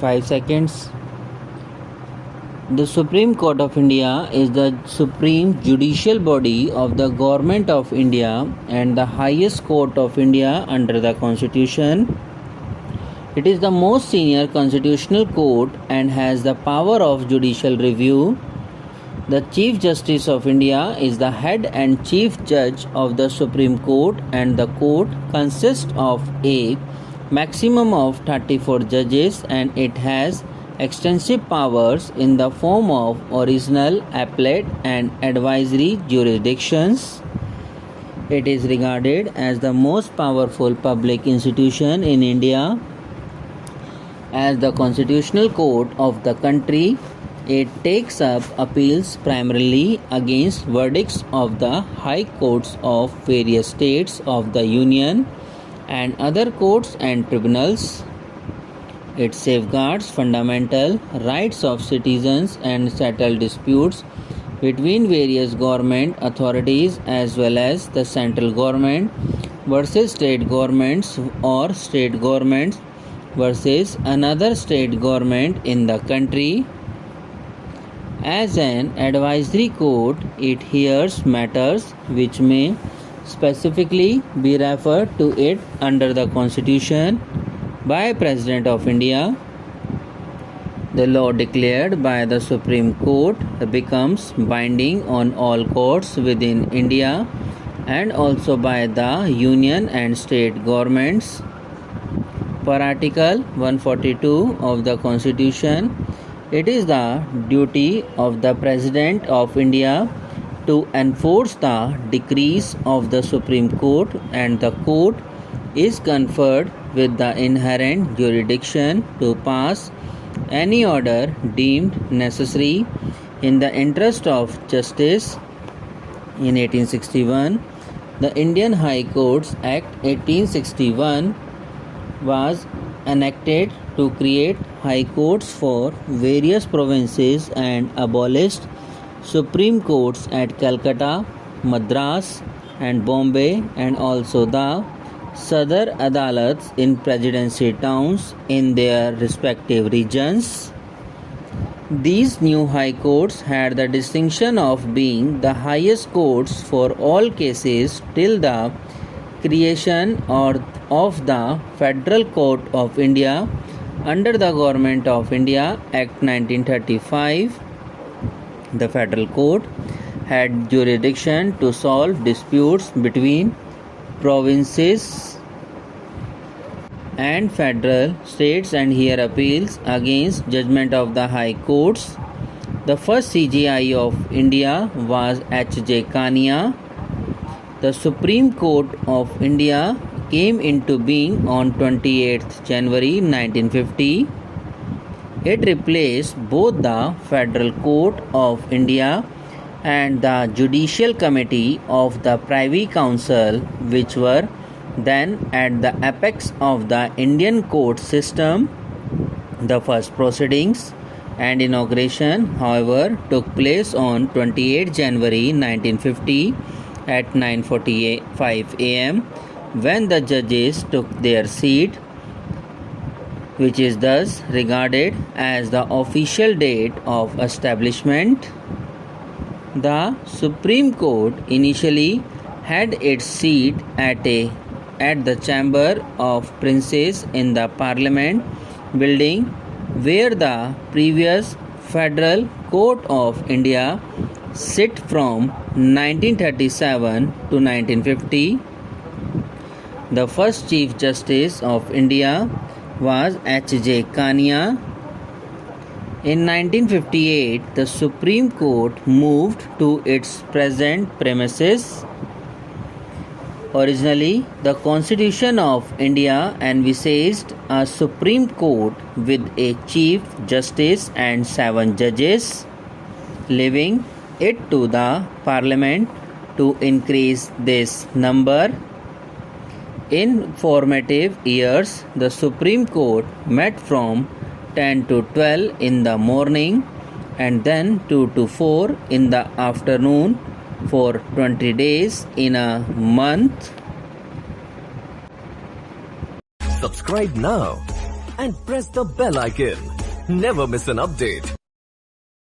5 seconds. The Supreme Court of India is the supreme judicial body of the Government of India and the highest court of India under the Constitution. It is the most senior constitutional court and has the power of judicial review. The Chief Justice of India is the head and chief judge of the Supreme Court, and the court consists of a maximum of 34 judges, and it has extensive powers in the form of original, appellate, and advisory jurisdictions. It is regarded as the most powerful public institution in India. As the constitutional court of the country, it takes up appeals primarily against verdicts of the high courts of various states of the Union and other courts and tribunals. It safeguards fundamental rights of citizens and settles disputes between various government authorities as well as the central government versus state governments or state governments versus another state government in the country. As an advisory court, it hears matters which may specifically be referred to it under the Constitution by President of India. The law declared by the Supreme Court becomes binding on all courts within India and also by the union and state governments. Per Article 142 of the Constitution, it is the duty of the President of India to enforce the decrees of the Supreme Court, and the court is conferred with the inherent jurisdiction to pass any order deemed necessary in the interest of justice. In 1861, the Indian High Courts Act 1861 was enacted to create high courts for various provinces and abolished Supreme Courts at Calcutta, Madras, and Bombay, and also the Sadar Adalats in presidency towns in their respective regions. These new high courts had the distinction of being the highest courts for all cases till the creation of the Federal Court of India under the Government of India Act 1935. The Federal Court had jurisdiction to solve disputes between provinces and federal states and hear appeals against judgment of the high courts. The first CJI of India was H.J. Kania. The Supreme Court of India came into being on 28th January 1950. It replaced both the Federal Court of India and the Judicial Committee of the Privy Council, which were then at the apex of the Indian court system. The first proceedings and inauguration, however, took place on 28 January 1950 at 9:45 am, when the judges took their seat, which is thus regarded as the official date of establishment. The Supreme Court initially had its seat at the Chamber of Princes in the Parliament building, where the previous Federal Court of India sit from 1937 to 1950. The first Chief Justice of India was H.J. Kania. In 1958, the Supreme Court moved to its present premises. Originally, the Constitution of India envisaged a Supreme Court with a Chief Justice and 7 judges, leaving it to the Parliament to increase this number. In formative years, the Supreme Court met from 10 to 12 in the morning and then 2 to 4 in the afternoon for 20 days in a month. Subscribe now and press the bell icon. Never miss an update.